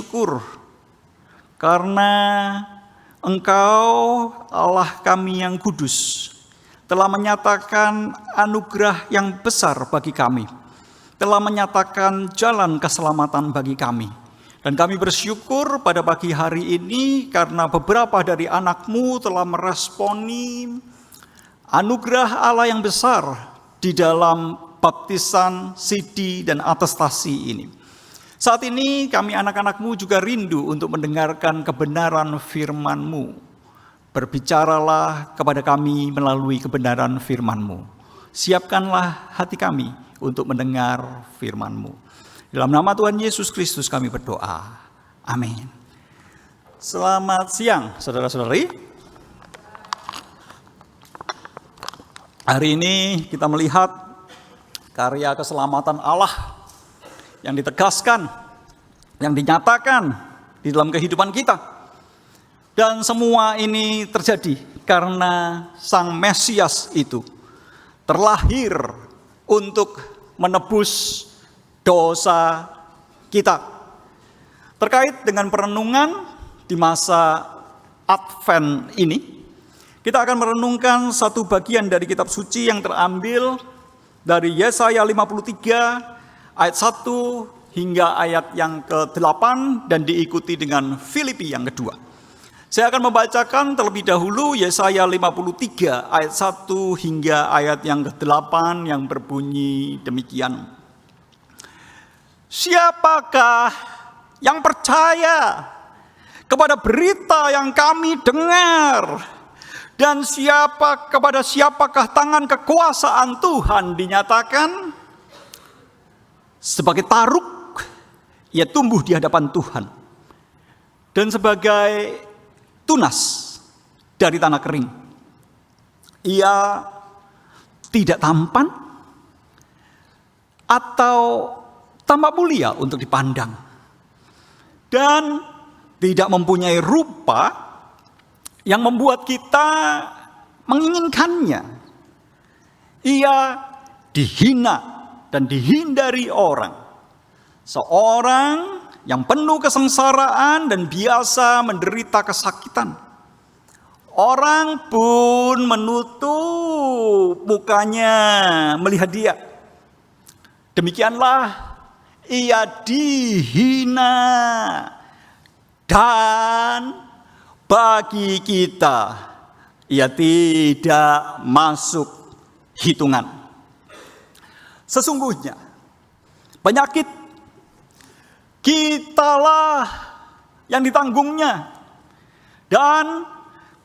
bersyukur karena Engkau Allah kami yang kudus telah menyatakan anugerah yang besar bagi kami, telah menyatakan jalan keselamatan bagi kami. Dan kami bersyukur pada pagi hari ini karena beberapa dari anak-Mu telah meresponi anugerah Allah yang besar di dalam baptisan, sidi, dan atestasi ini. Saat ini kami anak-anak-Mu juga rindu untuk mendengarkan kebenaran firman-Mu. Berbicaralah kepada kami melalui kebenaran firman-Mu. Siapkanlah hati kami untuk mendengar firman-Mu. Dalam nama Tuhan Yesus Kristus kami berdoa. Amin. Selamat siang, saudara-saudari. Hari ini kita melihat karya keselamatan Allah yang ditegaskan, yang dinyatakan di dalam kehidupan kita. Dan semua ini terjadi karena Sang Mesias itu terlahir untuk menebus dosa kita. Terkait dengan perenungan di masa Advent ini, kita akan merenungkan satu bagian dari kitab suci yang terambil dari Yesaya 53 ayat 1 hingga ayat yang ke-8 dan diikuti dengan Filipi yang kedua. Saya akan membacakan terlebih dahulu Yesaya 53 ayat 1 hingga ayat yang ke-8 yang berbunyi demikian. Siapakah yang percaya kepada berita yang kami dengar? Dan kepada siapakah tangan kekuasaan Tuhan dinyatakan? Sebagai taruk, ia tumbuh di hadapan Tuhan. Dan sebagai tunas dari tanah kering, ia tidak tampan atau tampak mulia untuk dipandang. Dan tidak mempunyai rupa yang membuat kita menginginkannya. Ia dihina dan dihindari orang. Seorang yang penuh kesengsaraan dan biasa menderita kesakitan. Orang pun menutup mukanya melihat dia. Demikianlah ia dihina. Dan bagi kita ia tidak masuk hitungan. Sesungguhnya penyakit kitalah yang ditanggungnya, dan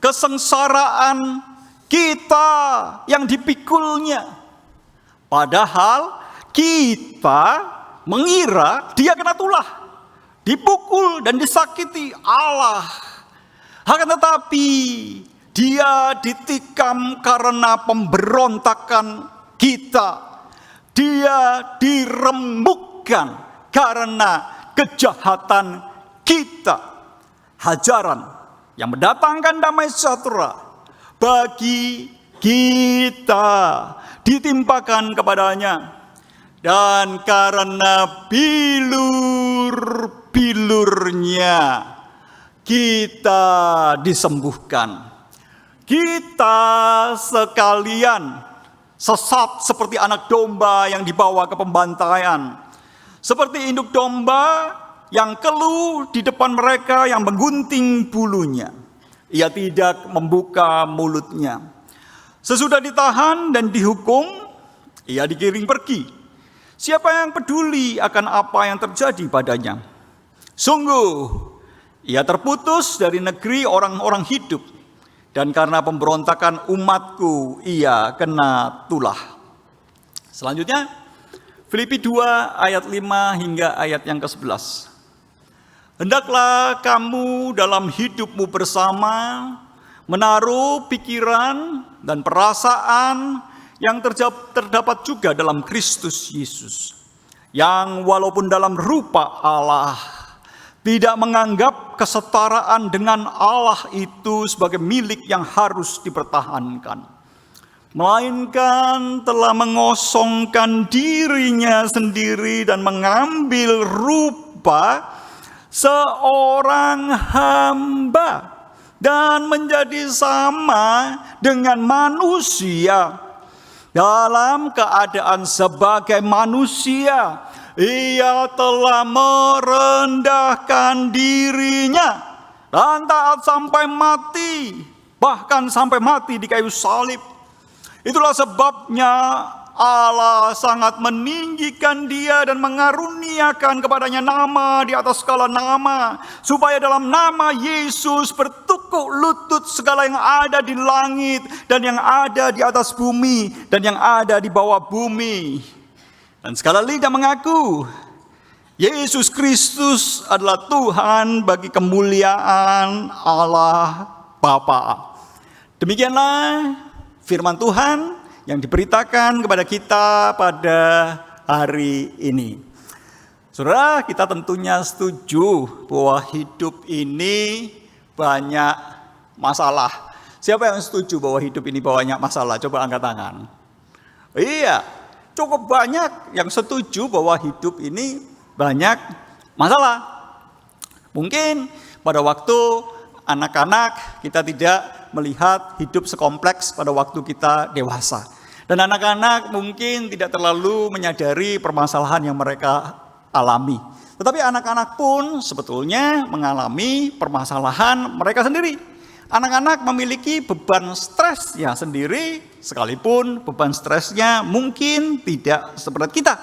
kesengsaraan kita yang dipikulnya. Padahal kita mengira dia kena tulah, dipukul dan disakiti Allah. Akan tetapi dia ditikam karena pemberontakan kita. Dia diremukkan karena kejahatan kita. Hajaran yang mendatangkan damai sejahtera bagi kita ditimpakan kepadanya. Dan karena bilur-bilurnya kita disembuhkan. Kita sekalian sesat seperti anak domba yang dibawa ke pembantaian. Seperti induk domba yang keluh di depan mereka yang menggunting bulunya. Ia tidak membuka mulutnya. Sesudah ditahan dan dihukum, ia digiring pergi. Siapa yang peduli akan apa yang terjadi padanya? Sungguh, ia terputus dari negeri orang-orang hidup. Dan karena pemberontakan umatku, ia kena tulah. Selanjutnya, Filipi 2 ayat 5 hingga ayat yang ke-11. Hendaklah kamu dalam hidupmu bersama menaruh pikiran dan perasaan yang terdapat juga dalam Kristus Yesus. Yang walaupun dalam rupa Allah, tidak menganggap kesetaraan dengan Allah itu sebagai milik yang harus dipertahankan, melainkan telah mengosongkan dirinya sendiri dan mengambil rupa seorang hamba dan menjadi sama dengan manusia. Dalam keadaan sebagai manusia, ia telah merendahkan dirinya dan taat sampai mati, bahkan sampai mati di kayu salib. Itulah sebabnya Allah sangat meninggikan dia dan mengaruniakan kepadanya nama di atas segala nama, supaya dalam nama Yesus bertukuk lutut segala yang ada di langit dan yang ada di atas bumi dan yang ada di bawah bumi. Dan segala lidah mengaku Yesus Kristus adalah Tuhan bagi kemuliaan Allah Bapa. Demikianlah firman Tuhan yang diberitakan kepada kita pada hari ini. Saudara, kita tentunya setuju bahwa hidup ini banyak masalah. Siapa yang setuju bahwa hidup ini banyak masalah? Coba angkat tangan. Iya, cukup banyak yang setuju bahwa hidup ini banyak masalah. Mungkin pada waktu anak-anak kita tidak melihat hidup sekompleks pada waktu kita dewasa. Dan anak-anak mungkin tidak terlalu menyadari permasalahan yang mereka alami. Tetapi anak-anak pun sebetulnya mengalami permasalahan mereka sendiri. Anak-anak memiliki beban stresnya sendiri, sekalipun beban stresnya mungkin tidak seberat kita.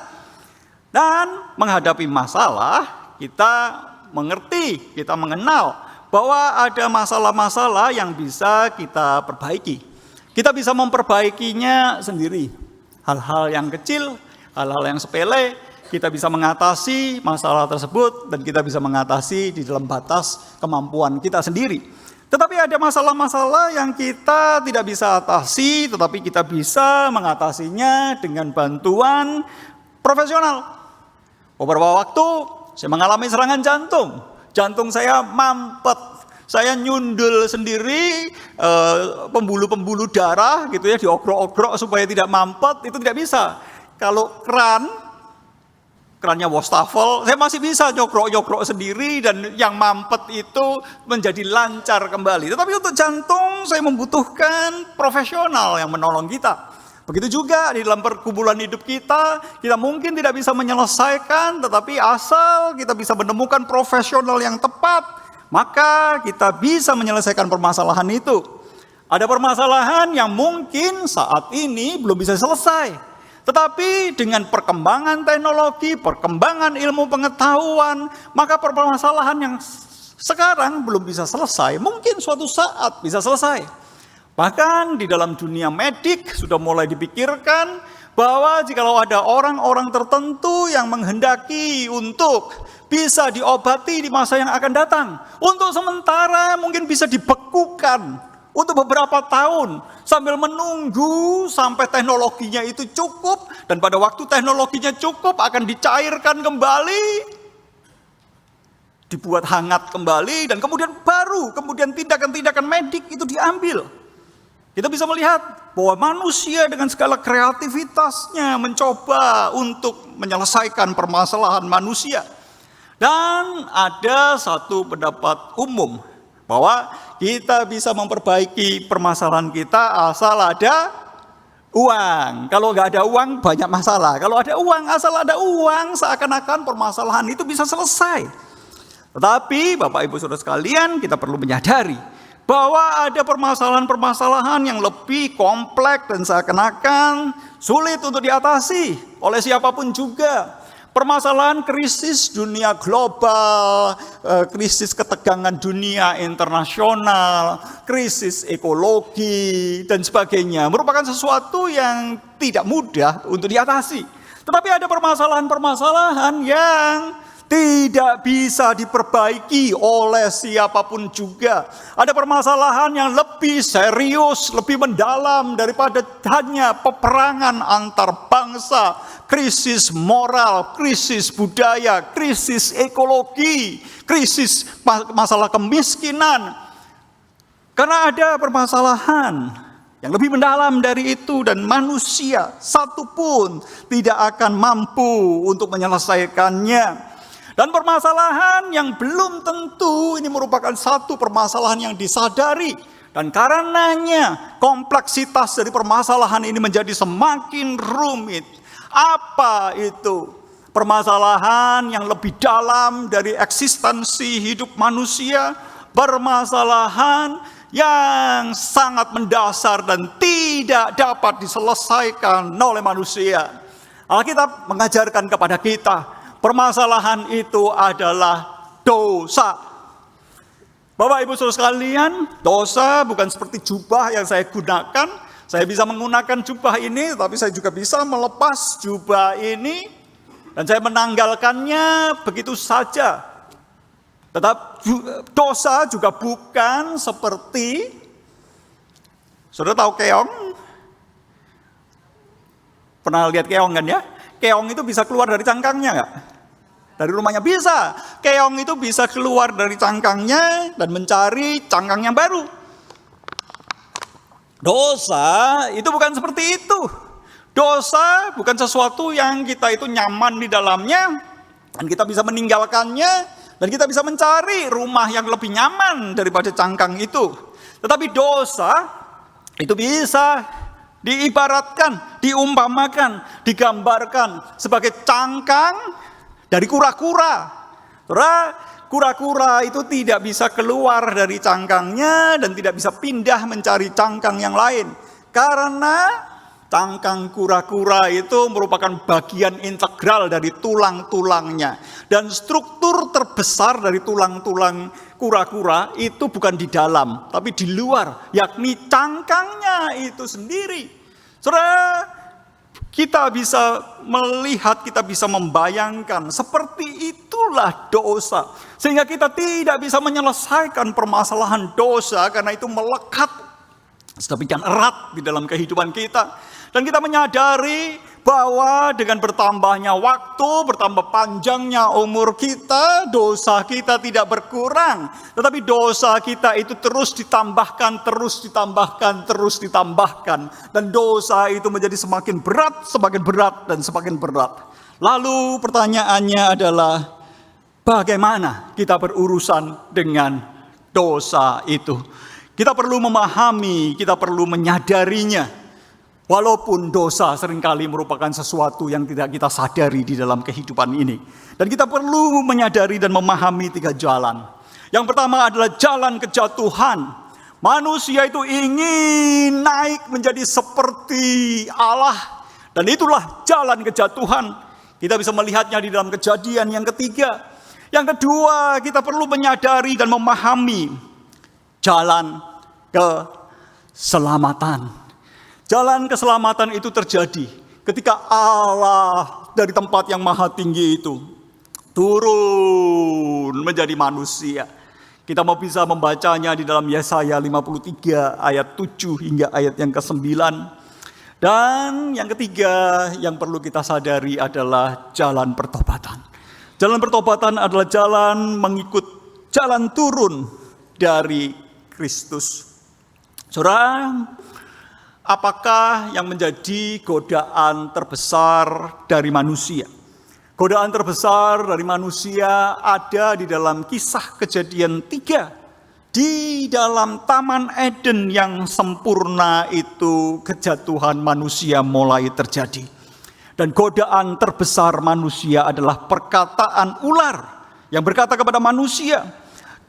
Dan menghadapi masalah, kita mengerti, kita mengenal bahwa ada masalah-masalah yang bisa kita perbaiki. Kita bisa memperbaikinya sendiri. Hal-hal yang kecil, hal-hal yang sepele, kita bisa mengatasi masalah tersebut dan kita bisa mengatasi di dalam batas kemampuan kita sendiri. Tetapi ada masalah-masalah yang kita tidak bisa atasi, tetapi kita bisa mengatasinya dengan bantuan profesional. Beberapa waktu saya mengalami serangan jantung. Jantung saya mampet. Saya nyundul sendiri pembuluh-pembuluh darah gitu ya, diogrok-ogrok supaya tidak mampet, itu tidak bisa. Kalau kerannya wastafel, saya masih bisa nyokrok-nyokrok sendiri dan yang mampet itu menjadi lancar kembali. Tetapi untuk jantung saya membutuhkan profesional yang menolong kita. Begitu juga di dalam pergumulan hidup kita mungkin tidak bisa menyelesaikan, tetapi asal kita bisa menemukan profesional yang tepat, maka kita bisa menyelesaikan permasalahan itu. Ada permasalahan yang mungkin saat ini belum bisa selesai. Tetapi dengan perkembangan teknologi, perkembangan ilmu pengetahuan, maka permasalahan yang sekarang belum bisa selesai, mungkin suatu saat bisa selesai. Bahkan di dalam dunia medik sudah mulai dipikirkan bahwa jikalau ada orang-orang tertentu yang menghendaki untuk bisa diobati di masa yang akan datang, untuk sementara mungkin bisa dibekukan untuk beberapa tahun sambil menunggu sampai teknologinya itu cukup, dan pada waktu teknologinya cukup akan dicairkan kembali, dibuat hangat kembali, dan kemudian tindakan-tindakan medik itu diambil. Kita bisa melihat bahwa manusia dengan segala kreativitasnya mencoba untuk menyelesaikan permasalahan manusia. Dan ada satu pendapat umum bahwa kita bisa memperbaiki permasalahan kita asal ada uang. Kalau nggak ada uang banyak masalah. Kalau ada uang, asal ada uang, seakan-akan permasalahan itu bisa selesai. Tetapi Bapak Ibu Saudara sekalian, kita perlu menyadari bahwa ada permasalahan-permasalahan yang lebih kompleks dan seakan-akan sulit untuk diatasi oleh siapapun juga. Permasalahan krisis dunia global, krisis ketegangan dunia internasional, krisis ekologi, dan sebagainya merupakan sesuatu yang tidak mudah untuk diatasi. Tetapi ada permasalahan-permasalahan yang tidak bisa diperbaiki oleh siapapun juga. Ada permasalahan yang lebih serius, lebih mendalam daripada hanya peperangan antar bangsa, krisis moral, krisis budaya, krisis ekologi, krisis masalah kemiskinan. Karena ada permasalahan yang lebih mendalam dari itu, dan manusia satupun tidak akan mampu untuk menyelesaikannya. Dan permasalahan yang belum tentu ini merupakan satu permasalahan yang disadari. Dan karenanya kompleksitas dari permasalahan ini menjadi semakin rumit. Apa itu? Permasalahan yang lebih dalam dari eksistensi hidup manusia. Permasalahan yang sangat mendasar dan tidak dapat diselesaikan oleh manusia. Alkitab mengajarkan kepada kita, permasalahan itu adalah dosa. Bapak Ibu Saudara sekalian, dosa bukan seperti jubah yang saya gunakan. Saya bisa menggunakan jubah ini, tapi saya juga bisa melepas jubah ini. Dan saya menanggalkannya begitu saja. Tetap dosa juga bukan seperti, saudara tahu keong? Pernah lihat keong kan ya? Keong itu bisa keluar dari cangkangnya nggak? Dari rumahnya bisa. Keong itu bisa keluar dari cangkangnya dan mencari cangkang yang baru. Dosa itu bukan seperti itu. Dosa bukan sesuatu yang kita itu nyaman di dalamnya dan kita bisa meninggalkannya dan kita bisa mencari rumah yang lebih nyaman daripada cangkang itu. Tetapi dosa itu bisa diibaratkan, diumpamakan, digambarkan sebagai cangkang dari kura-kura. Kura-kura itu tidak bisa keluar dari cangkangnya dan tidak bisa pindah mencari cangkang yang lain. Karena cangkang kura-kura itu merupakan bagian integral dari tulang-tulangnya. Dan struktur terbesar dari tulang-tulang kura-kura itu bukan di dalam, tapi di luar, yakni cangkangnya itu sendiri. Saudara, kita bisa melihat, kita bisa membayangkan, seperti itulah dosa. Sehingga kita tidak bisa menyelesaikan permasalahan dosa, karena itu melekat sedemikian erat di dalam kehidupan kita. Dan kita menyadari bahwa dengan bertambahnya waktu, bertambah panjangnya umur kita, dosa kita tidak berkurang. Tetapi dosa kita itu terus ditambahkan, terus ditambahkan, terus ditambahkan. Dan dosa itu menjadi semakin berat, semakin berat, dan semakin berat. Lalu pertanyaannya adalah, bagaimana kita berurusan dengan dosa itu? Kita perlu memahami, kita perlu menyadarinya. Walaupun dosa seringkali merupakan sesuatu yang tidak kita sadari di dalam kehidupan ini. Dan kita perlu menyadari dan memahami 3 jalan. Yang pertama adalah jalan kejatuhan. Manusia itu ingin naik menjadi seperti Allah. Dan itulah jalan kejatuhan. Kita bisa melihatnya di dalam Kejadian yang ketiga. Yang kedua, kita perlu menyadari dan memahami jalan keselamatan. Jalan keselamatan itu terjadi ketika Allah dari tempat yang maha tinggi itu turun menjadi manusia. Kita mau bisa membacanya di dalam Yesaya 53 ayat 7 hingga ayat yang ke-9. Dan yang ketiga yang perlu kita sadari adalah jalan pertobatan. Jalan pertobatan adalah jalan mengikut jalan turun dari Kristus. Saudara, apakah yang menjadi godaan terbesar dari manusia? Godaan terbesar dari manusia ada di dalam Kisah Kejadian 3. Di dalam Taman Eden yang sempurna itu kejatuhan manusia mulai terjadi. Dan godaan terbesar manusia adalah perkataan ular yang berkata kepada manusia,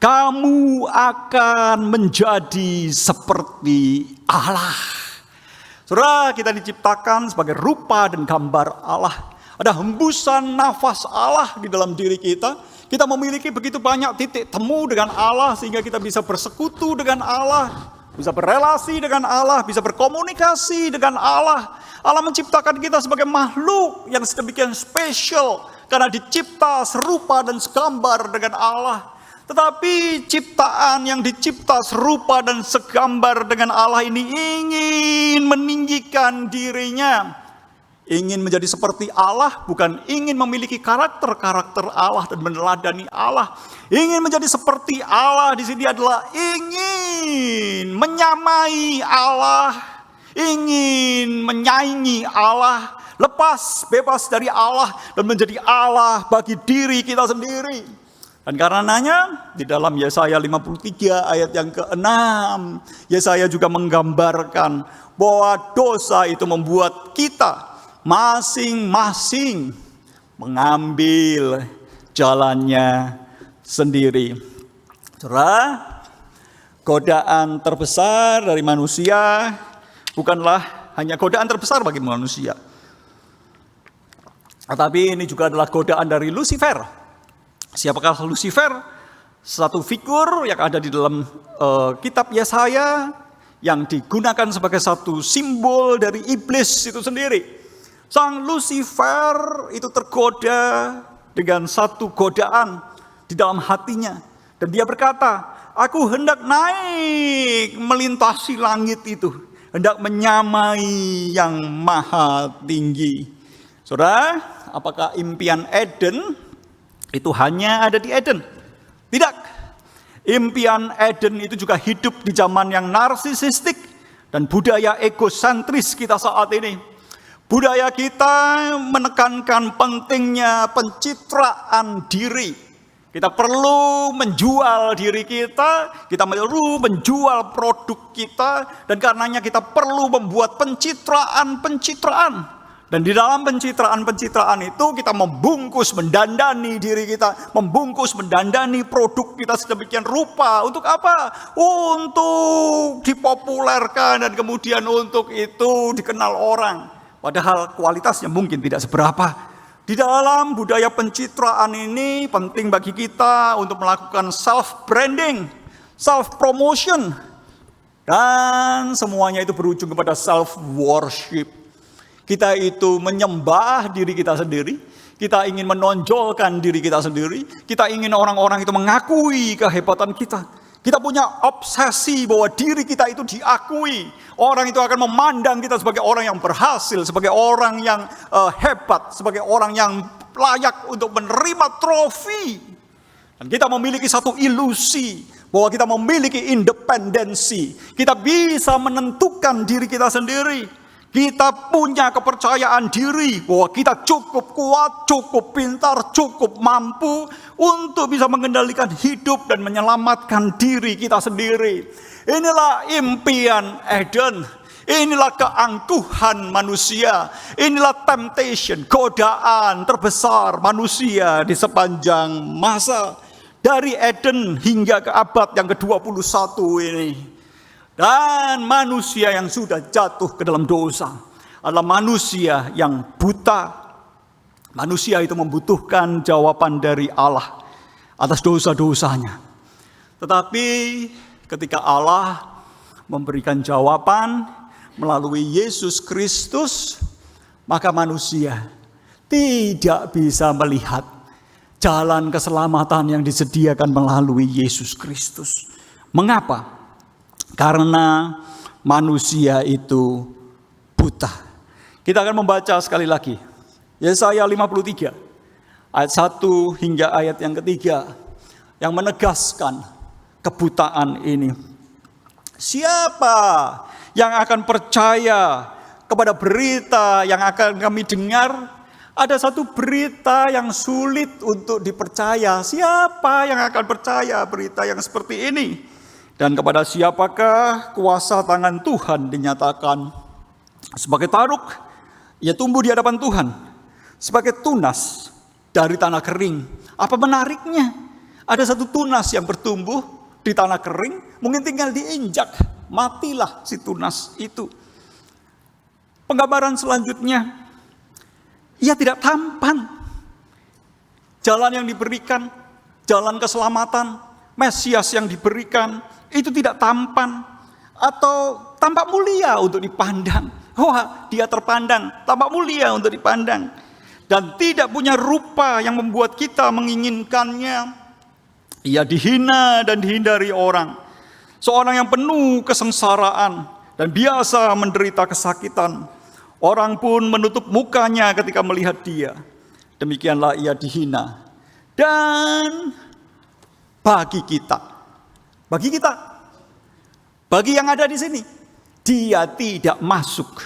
"Kamu akan menjadi seperti Allah." Saudara, kita diciptakan sebagai rupa dan gambar Allah. Ada hembusan nafas Allah di dalam diri kita. Kita memiliki begitu banyak titik temu dengan Allah sehingga kita bisa bersekutu dengan Allah, bisa berelasi dengan Allah, bisa berkomunikasi dengan Allah. Allah menciptakan kita sebagai makhluk yang sedemikian spesial karena dicipta serupa dan segambar dengan Allah. Tetapi ciptaan yang dicipta serupa dan segambar dengan Allah ini ingin meninggikan dirinya. Ingin menjadi seperti Allah, bukan ingin memiliki karakter-karakter Allah dan meneladani Allah. Ingin menjadi seperti Allah di sini adalah ingin menyamai Allah, ingin menyaingi Allah, lepas, bebas dari Allah dan menjadi Allah bagi diri kita sendiri. Dan karenanya di dalam Yesaya 53 ayat yang ke-6, Yesaya juga menggambarkan bahwa dosa itu membuat kita masing-masing mengambil jalannya sendiri. Saudara, godaan terbesar dari manusia bukanlah hanya godaan terbesar bagi manusia, tetapi ini juga adalah godaan dari Lucifer. Siapakah Lucifer? Satu figur yang ada di dalam kitab Yesaya yang digunakan sebagai satu simbol dari iblis itu sendiri. Sang Lucifer itu tergoda dengan satu godaan di dalam hatinya. Dan dia berkata, aku hendak naik melintasi langit itu, hendak menyamai yang maha tinggi. Saudara, apakah impian Eden itu hanya ada di Eden? Tidak. Impian Eden itu juga hidup di zaman yang narsisistik dan budaya egosentris kita saat ini. Budaya kita menekankan pentingnya pencitraan diri. Kita perlu menjual diri kita perlu menjual produk kita, dan karenanya kita perlu membuat pencitraan. Dan di dalam pencitraan itu kita membungkus, mendandani diri kita, membungkus, mendandani produk kita sedemikian rupa. Untuk apa? Untuk dipopulerkan dan kemudian untuk itu dikenal orang. Padahal kualitasnya mungkin tidak seberapa. Di dalam budaya pencitraan ini penting bagi kita untuk melakukan self-branding, self-promotion. Dan semuanya itu berujung kepada self-worship. Kita itu menyembah diri kita sendiri, kita ingin menonjolkan diri kita sendiri, kita ingin orang-orang itu mengakui kehebatan kita. Kita punya obsesi bahwa diri kita itu diakui. Orang itu akan memandang kita sebagai orang yang berhasil, sebagai orang yang hebat, sebagai orang yang layak untuk menerima trofi. Dan kita memiliki satu ilusi bahwa kita memiliki independensi. Kita bisa menentukan diri kita sendiri. Kita punya kepercayaan diri bahwa kita cukup kuat, cukup pintar, cukup mampu untuk bisa mengendalikan hidup dan menyelamatkan diri kita sendiri. Inilah impian Eden. Inilah keangkuhan manusia. Inilah temptation, godaan terbesar manusia di sepanjang masa. Dari Eden hingga ke abad yang ke-21 ini. Dan manusia yang sudah jatuh ke dalam dosa adalah manusia yang buta. Manusia itu membutuhkan jawaban dari Allah atas dosa-dosanya. Tetapi ketika Allah memberikan jawaban melalui Yesus Kristus, maka manusia tidak bisa melihat jalan keselamatan yang disediakan melalui Yesus Kristus. Mengapa? Karena manusia itu buta. Kita akan membaca sekali lagi Yesaya 53 ayat 1 hingga ayat yang ketiga yang menegaskan kebutaan ini. Siapa yang akan percaya kepada berita yang akan kami dengar? Ada satu berita yang sulit untuk dipercaya. Siapa yang akan percaya berita yang seperti ini? Dan kepada siapakah kuasa tangan Tuhan dinyatakan? Sebagai taruk, ia tumbuh di hadapan Tuhan. Sebagai tunas dari tanah kering. Apa menariknya? Ada satu tunas yang bertumbuh di tanah kering, mungkin tinggal diinjak, matilah si tunas itu. Penggambaran selanjutnya, ia tidak tampan. Jalan yang diberikan, jalan keselamatan, Mesias yang diberikan, itu tidak tampan atau tampak mulia untuk dipandang. Wah, dia terpandang, tampak mulia untuk dipandang. Dan tidak punya rupa yang membuat kita menginginkannya. Ia dihina dan dihindari orang. Seorang yang penuh kesengsaraan dan biasa menderita kesakitan. Orang pun menutup mukanya ketika melihat dia. Demikianlah ia dihina. Dan bagi kita, bagi yang ada di sini, dia tidak masuk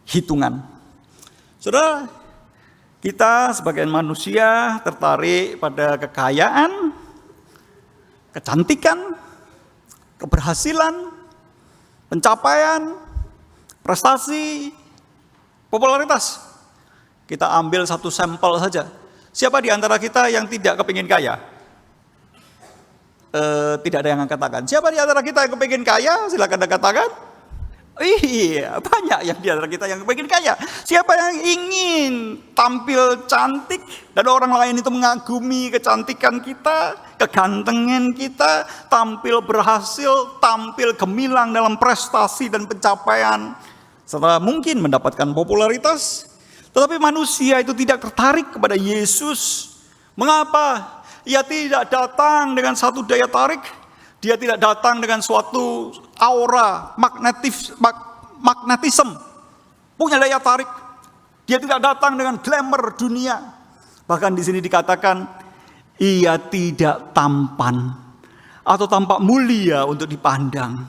hitungan. Saudara, kita sebagai manusia tertarik pada kekayaan, kecantikan, keberhasilan, pencapaian, prestasi, popularitas. Kita ambil satu sampel saja. Siapa di antara kita yang tidak kepingin kaya? Tidak ada yang angkat tangan. Siapa di antara kita yang kepingin kaya? Silakan katakan. Iya, banyak yang di antara kita yang kepingin kaya. Siapa yang ingin tampil cantik dan orang lain itu mengagumi kecantikan kita, kegantengan kita, tampil berhasil, tampil gemilang dalam prestasi dan pencapaian, serta mungkin mendapatkan popularitas. Tetapi manusia itu tidak tertarik kepada Yesus. Mengapa? Ia tidak datang dengan satu daya tarik. Dia tidak datang dengan suatu aura magnetisme. Punya daya tarik. Dia tidak datang dengan glamour dunia. Bahkan di sini dikatakan, ia tidak tampan atau tampak mulia untuk dipandang.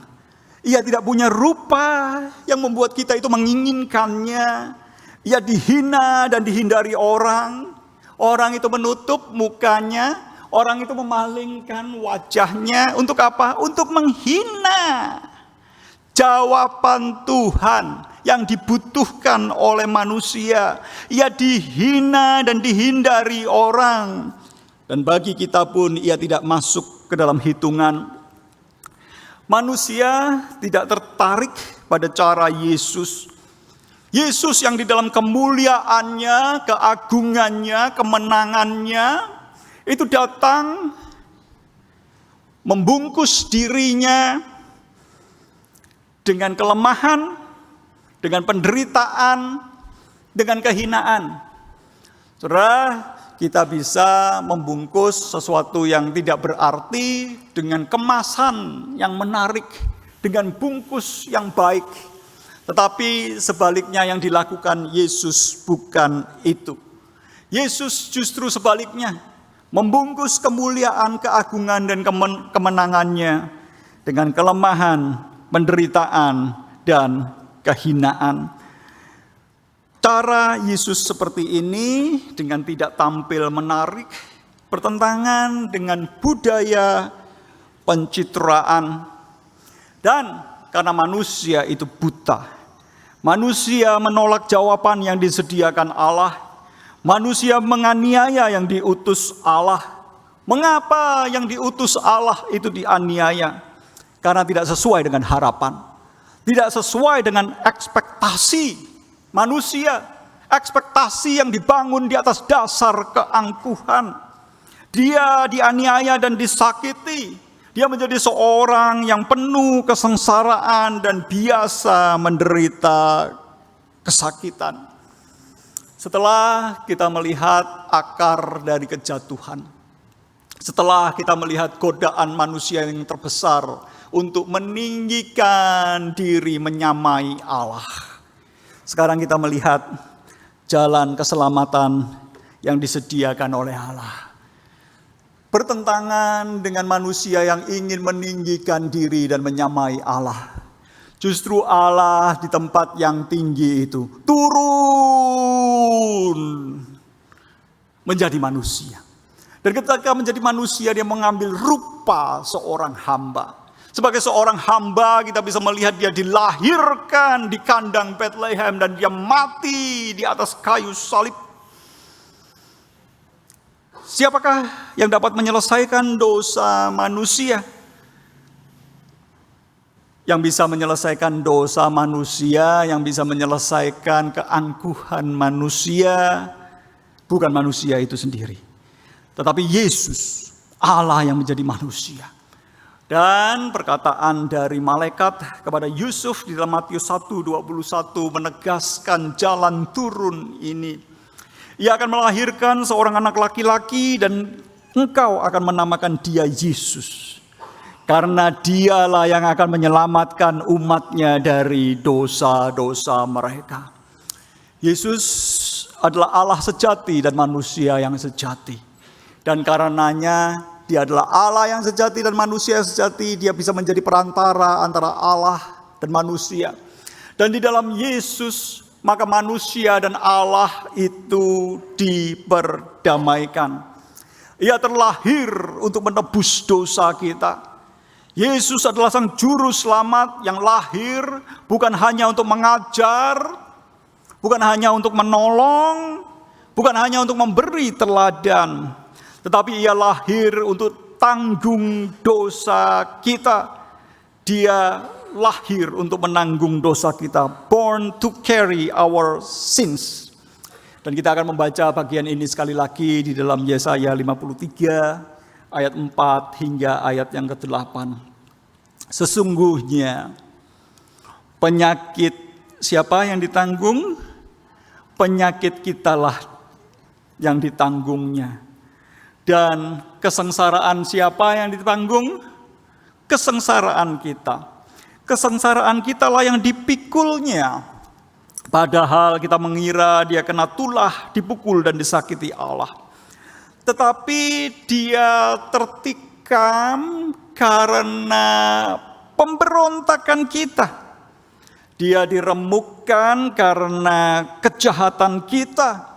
Ia tidak punya rupa yang membuat kita itu menginginkannya. Ia dihina dan dihindari orang. Orang itu menutup mukanya, orang itu memalingkan wajahnya. Untuk apa? Untuk menghina. Jawaban Tuhan yang dibutuhkan oleh manusia. Ia dihina dan dihindari orang. Dan bagi kita pun ia tidak masuk ke dalam hitungan. Manusia tidak tertarik pada cara Yesus. Yesus yang di dalam kemuliaannya, keagungannya, kemenangannya, itu datang membungkus dirinya dengan kelemahan, dengan penderitaan, dengan kehinaan. Saudara, kita bisa membungkus sesuatu yang tidak berarti dengan kemasan yang menarik, dengan bungkus yang baik. Tetapi sebaliknya yang dilakukan Yesus bukan itu. Yesus justru sebaliknya membungkus kemuliaan, keagungan, dan kemenangannya dengan kelemahan, penderitaan, dan kehinaan. Cara Yesus seperti ini dengan tidak tampil menarik bertentangan dengan budaya pencitraan. Dan karena manusia itu buta, manusia menolak jawaban yang disediakan Allah, manusia menganiaya yang diutus Allah. Mengapa yang diutus Allah itu dianiaya? Karena tidak sesuai dengan harapan, tidak sesuai dengan ekspektasi manusia, ekspektasi yang dibangun di atas dasar keangkuhan. Dia dianiaya dan disakiti. Dia menjadi seorang yang penuh kesengsaraan dan biasa menderita kesakitan. Setelah kita melihat akar dari kejatuhan, setelah kita melihat godaan manusia yang terbesar untuk meninggikan diri menyamai Allah, sekarang kita melihat jalan keselamatan yang disediakan oleh Allah. Bertentangan dengan manusia yang ingin meninggikan diri dan menyamai Allah. Justru Allah di tempat yang tinggi itu turun menjadi manusia. Dan ketika menjadi manusia, dia mengambil rupa seorang hamba. Sebagai seorang hamba kita bisa melihat dia dilahirkan di kandang Bethlehem dan dia mati di atas kayu salib. Siapakah yang dapat menyelesaikan dosa manusia? Yang bisa menyelesaikan dosa manusia, yang bisa menyelesaikan keangkuhan manusia, bukan manusia itu sendiri, tetapi Yesus, Allah yang menjadi manusia. Dan perkataan dari malaikat kepada Yusuf di dalam Matius 1:21 menegaskan jalan turun ini. Ia akan melahirkan seorang anak laki-laki dan engkau akan menamakan dia Yesus. Karena dialah yang akan menyelamatkan umatnya dari dosa-dosa mereka. Yesus adalah Allah sejati dan manusia yang sejati. Dan karenanya dia adalah Allah yang sejati dan manusia yang sejati. Dia bisa menjadi perantara antara Allah dan manusia. Dan di dalam Yesus maka manusia dan Allah itu diperdamaikan. Ia terlahir untuk menebus dosa kita. Yesus adalah Sang Juru Selamat yang lahir bukan hanya untuk mengajar, bukan hanya untuk menolong, bukan hanya untuk memberi teladan, tetapi Ia lahir untuk tanggung dosa kita. Dia lahir untuk menanggung dosa kita, born to carry our sins. Dan kita akan membaca bagian ini sekali lagi di dalam Yesaya 53 ayat 4 hingga ayat yang ke-8. Sesungguhnya penyakit siapa yang ditanggung? Penyakit kitalah yang ditanggungnya. Dan kesengsaraan siapa yang ditanggung? Kesengsaraan kita. Kesengsaraan kitalah yang dipikulnya. Padahal kita mengira dia kena tulah, dipukul dan disakiti Allah. Tetapi dia tertikam karena pemberontakan kita. Dia diremukkan karena kejahatan kita.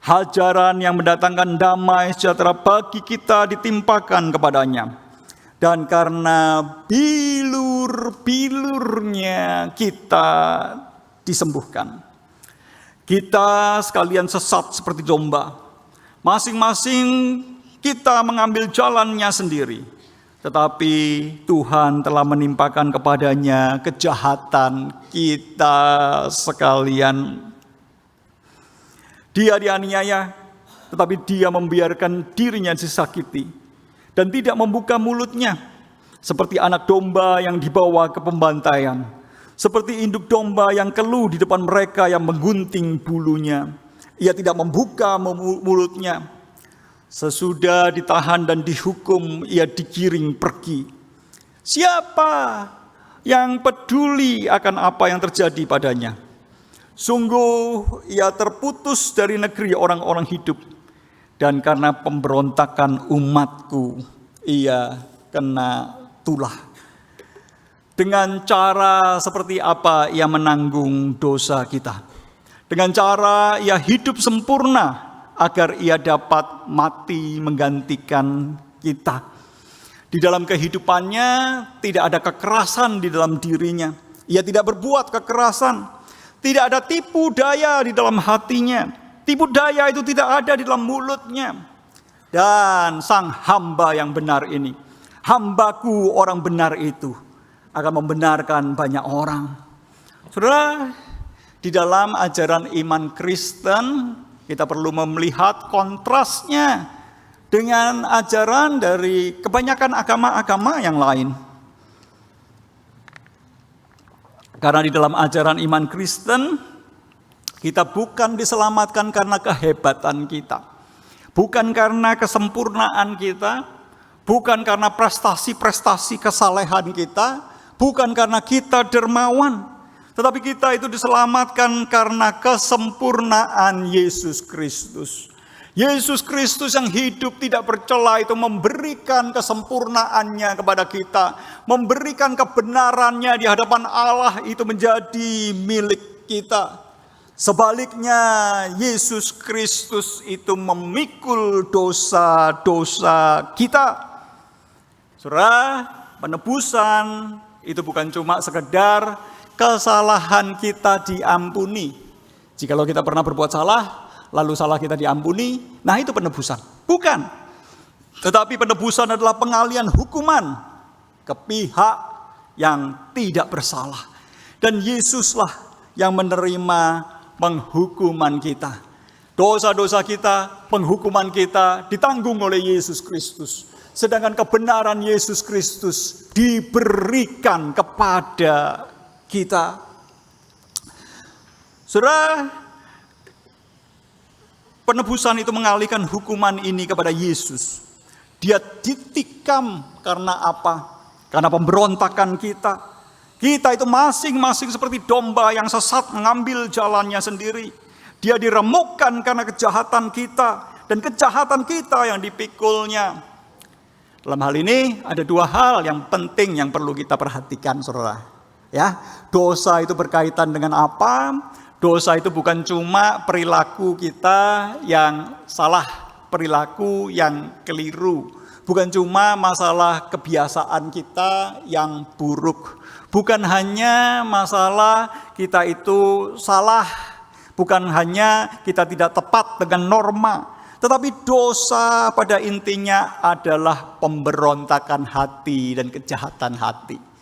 Hajaran yang mendatangkan damai sejahtera bagi kita ditimpakan kepadanya. Dan karena bilur-bilurnya kita disembuhkan. Kita sekalian sesat seperti domba. Masing-masing kita mengambil jalannya sendiri. Tetapi Tuhan telah menimpakan kepadanya kejahatan kita sekalian. Dia dianiaya, tetapi dia membiarkan dirinya disakiti. Dan tidak membuka mulutnya. Seperti anak domba yang dibawa ke pembantaian. Seperti induk domba yang keluh di depan mereka yang menggunting bulunya. Ia tidak membuka mulutnya. Sesudah ditahan dan dihukum, ia digiring pergi. Siapa yang peduli akan apa yang terjadi padanya? Sungguh ia terputus dari negeri orang-orang hidup. Dan karena pemberontakan umatku, ia kena tulah. Dengan cara seperti apa ia menanggung dosa kita? Dengan cara ia hidup sempurna agar ia dapat mati menggantikan kita. Di dalam kehidupannya tidak ada kekerasan di dalam dirinya. Ia tidak berbuat kekerasan. Tidak ada tipu daya di dalam hatinya. Tipu daya itu tidak ada di dalam mulutnya. Dan sang hamba yang benar ini, hambaku orang benar itu, akan membenarkan banyak orang. Saudara, di dalam ajaran iman Kristen, kita perlu melihat kontrasnya dengan ajaran dari kebanyakan agama-agama yang lain. Karena di dalam ajaran iman Kristen, kita bukan diselamatkan karena kehebatan kita. Bukan karena kesempurnaan kita. Bukan karena prestasi-prestasi kesalehan kita. Bukan karena kita dermawan, tetapi kita itu diselamatkan karena kesempurnaan Yesus Kristus. Yesus Kristus yang hidup tidak bercela itu memberikan kesempurnaannya kepada kita. Memberikan kebenarannya di hadapan Allah itu menjadi milik kita. Sebaliknya Yesus Kristus itu memikul dosa-dosa kita. Saudara, penebusan itu bukan cuma sekedar kesalahan kita diampuni. Jikalau kita pernah berbuat salah, lalu salah kita diampuni, nah itu penebusan. Bukan. Tetapi penebusan adalah pengalihan hukuman ke pihak yang tidak bersalah. Dan Yesuslah yang menerima penghukuman kita. Dosa-dosa kita, penghukuman kita ditanggung oleh Yesus Kristus. Sedangkan kebenaran Yesus Kristus diberikan kepada kita. Saudara, penebusan itu mengalihkan hukuman ini kepada Yesus. Dia ditikam karena apa? Karena pemberontakan kita. Kita itu masing-masing seperti domba yang sesat mengambil jalannya sendiri. Dia diremukkan karena kejahatan kita. Dan kejahatan kita yang dipikulnya. Dalam hal ini ada dua hal yang penting yang perlu kita perhatikan, saudara. Ya, dosa itu berkaitan dengan apa? Dosa itu bukan cuma perilaku kita yang salah, perilaku yang keliru. Bukan cuma masalah kebiasaan kita yang buruk. Bukan hanya masalah kita itu salah. Bukan hanya kita tidak tepat dengan norma. Tetapi dosa pada intinya adalah pemberontakan hati dan kejahatan hati.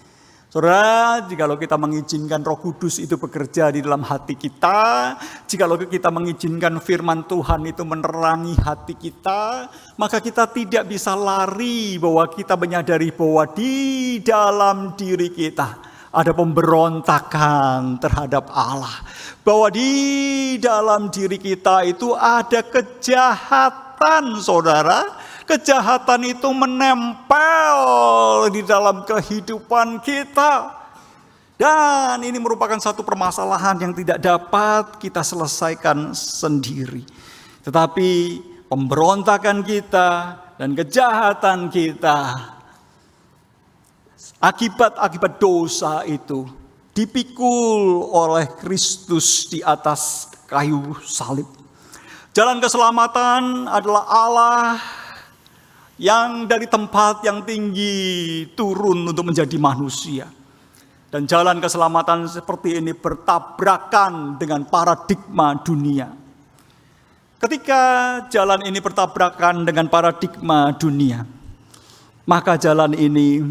Saudara, jikalau kita mengizinkan Roh Kudus itu bekerja di dalam hati kita, jikalau kita mengizinkan firman Tuhan itu menerangi hati kita, maka kita tidak bisa lari bahwa kita menyadari bahwa di dalam diri kita ada pemberontakan terhadap Allah. Bahwa di dalam diri kita itu ada kejahatan, saudara. Kejahatan itu menempel di dalam kehidupan kita. Dan ini merupakan satu permasalahan yang tidak dapat kita selesaikan sendiri. Tetapi pemberontakan kita dan kejahatan kita, akibat dosa itu dipikul oleh Kristus di atas kayu salib. Jalan keselamatan adalah Allah yang dari tempat yang tinggi turun untuk menjadi manusia. Dan jalan keselamatan seperti ini bertabrakan dengan paradigma dunia. Ketika jalan ini bertabrakan dengan paradigma dunia, maka jalan ini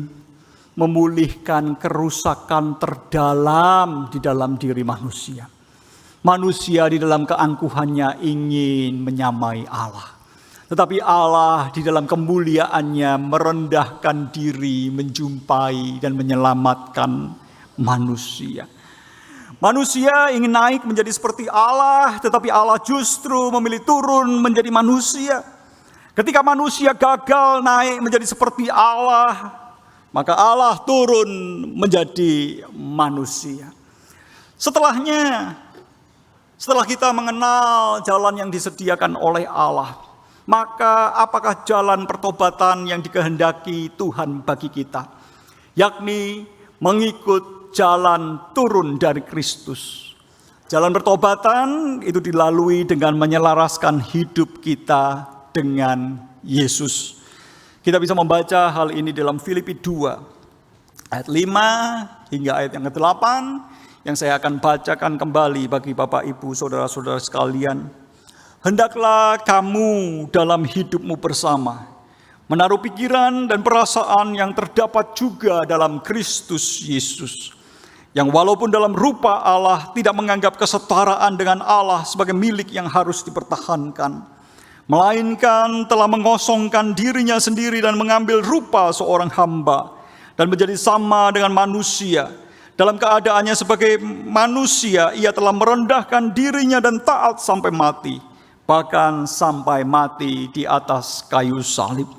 memulihkan kerusakan terdalam di dalam diri manusia. Manusia di dalam keangkuhannya ingin menyamai Allah. Tetapi Allah di dalam kemuliaannya merendahkan diri, menjumpai dan menyelamatkan manusia. Manusia ingin naik menjadi seperti Allah, tetapi Allah justru memilih turun menjadi manusia. Ketika manusia gagal naik menjadi seperti Allah, maka Allah turun menjadi manusia. Setelah kita mengenal jalan yang disediakan oleh Allah, maka apakah jalan pertobatan yang dikehendaki Tuhan bagi kita? Yakni mengikut jalan turun dari Kristus. Jalan pertobatan itu dilalui dengan menyelaraskan hidup kita dengan Yesus. Kita bisa membaca hal ini dalam Filipi 2 ayat 5 hingga ayat yang ke-8 yang saya akan bacakan kembali bagi Bapak Ibu saudara-saudara sekalian. Hendaklah kamu dalam hidupmu bersama menaruh pikiran dan perasaan yang terdapat juga dalam Kristus Yesus, yang walaupun dalam rupa Allah tidak menganggap kesetaraan dengan Allah sebagai milik yang harus dipertahankan, melainkan telah mengosongkan dirinya sendiri dan mengambil rupa seorang hamba dan menjadi sama dengan manusia. Dalam keadaannya sebagai manusia, ia telah merendahkan dirinya dan taat sampai mati, bahkan sampai mati di atas kayu salib.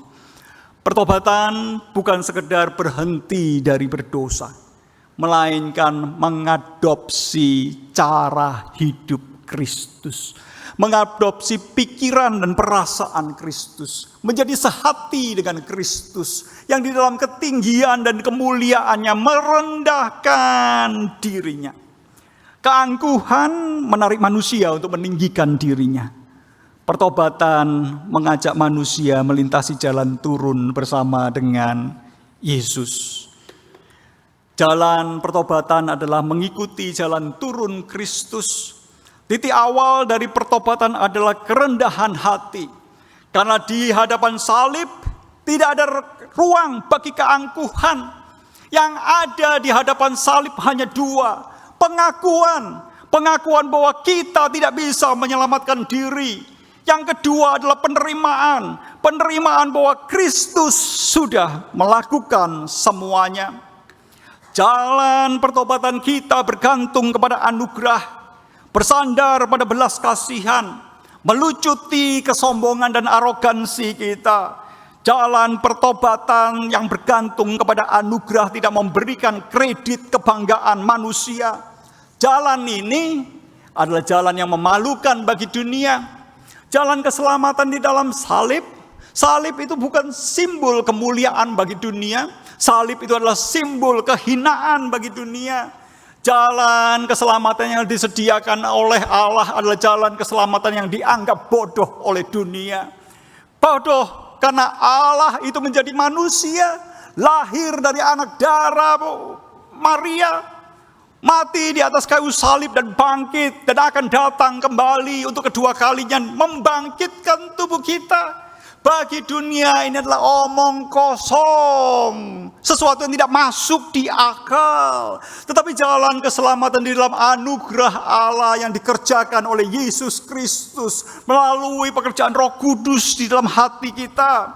Pertobatan bukan sekedar berhenti dari berdosa, melainkan mengadopsi cara hidup Kristus, mengadopsi pikiran dan perasaan Kristus, menjadi sehati dengan Kristus yang di dalam ketinggian dan kemuliaannya merendahkan dirinya. Keangkuhan menarik manusia untuk meninggikan dirinya. Pertobatan mengajak manusia melintasi jalan turun bersama dengan Yesus. Jalan pertobatan adalah mengikuti jalan turun Kristus. Titik awal dari pertobatan adalah kerendahan hati. Karena di hadapan salib tidak ada ruang bagi keangkuhan. Yang ada di hadapan salib hanya dua. Pengakuan bahwa kita tidak bisa menyelamatkan diri. Yang kedua adalah penerimaan bahwa Kristus sudah melakukan semuanya. Jalan pertobatan kita bergantung kepada anugerah, bersandar pada belas kasihan, melucuti kesombongan dan arogansi kita. Jalan pertobatan yang bergantung kepada anugerah tidak memberikan kredit kebanggaan manusia. Jalan ini adalah jalan yang memalukan bagi dunia. Jalan keselamatan di dalam salib. Salib itu bukan simbol kemuliaan bagi dunia. Salib itu adalah simbol kehinaan bagi dunia. Jalan keselamatan yang disediakan oleh Allah adalah jalan keselamatan yang dianggap bodoh oleh dunia. Bodoh karena Allah itu menjadi manusia, lahir dari anak darah Maria, mati di atas kayu salib dan bangkit, dan akan datang kembali untuk kedua kalinya membangkitkan tubuh kita. Bagi dunia ini adalah omong kosong, sesuatu yang tidak masuk di akal. Tetapi jalan keselamatan di dalam anugerah Allah yang dikerjakan oleh Yesus Kristus melalui pekerjaan Roh Kudus di dalam hati kita.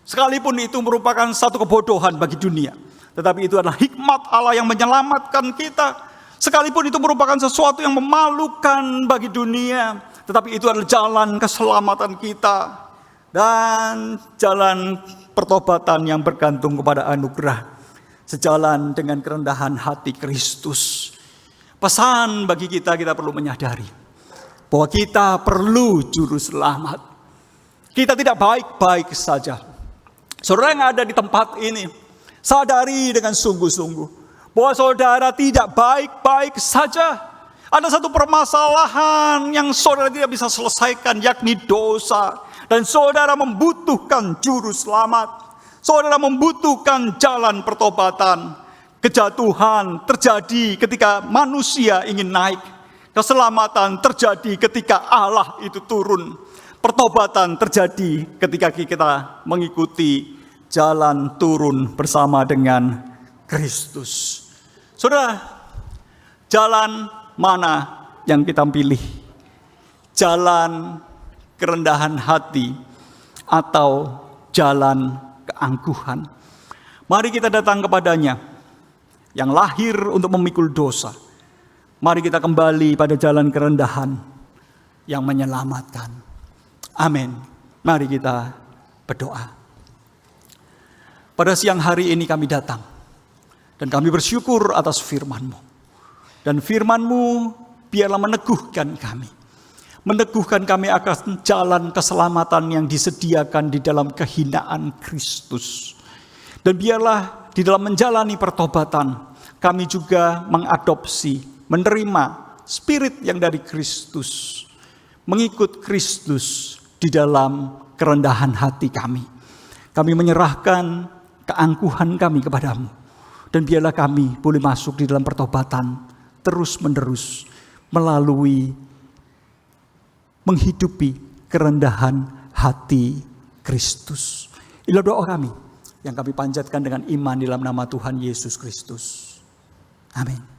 Sekalipun itu merupakan satu kebodohan bagi dunia, tetapi itu adalah hikmat Allah yang menyelamatkan kita. Sekalipun itu merupakan sesuatu yang memalukan bagi dunia, tetapi itu adalah jalan keselamatan kita. Dan jalan pertobatan yang bergantung kepada anugerah, sejalan dengan kerendahan hati Kristus. Pesan bagi kita perlu menyadari bahwa kita perlu juru selamat. Kita tidak baik-baik saja. Saudara yang ada di tempat ini, sadari dengan sungguh-sungguh bahwa saudara tidak baik-baik saja. Ada satu permasalahan yang saudara tidak bisa selesaikan, yakni dosa. Dan saudara membutuhkan juru selamat. Saudara membutuhkan jalan pertobatan. Kejatuhan terjadi ketika manusia ingin naik. Keselamatan terjadi ketika Allah itu turun. Pertobatan terjadi ketika kita mengikuti jalan turun bersama dengan Kristus. Saudara, jalan mana yang kita pilih? Jalan kerendahan hati atau jalan keangkuhan? Mari kita datang kepadanya yang lahir untuk memikul dosa. Mari kita kembali pada jalan kerendahan yang menyelamatkan. Amin. Mari kita berdoa. Pada siang hari ini kami datang dan kami bersyukur atas firman-Mu. Dan firman-Mu biarlah meneguhkan kami. Meneguhkan kami akan jalan keselamatan yang disediakan di dalam kehinaan Kristus. Dan biarlah di dalam menjalani pertobatan, kami juga mengadopsi, menerima spirit yang dari Kristus. Mengikut Kristus di dalam kerendahan hati kami. Kami menyerahkan keangkuhan kami kepadamu. Dan biarlah kami boleh masuk di dalam pertobatan terus-menerus melalui menghidupi kerendahan hati Kristus. Inilah doa kami yang kami panjatkan dengan iman dalam nama Tuhan Yesus Kristus. Amin.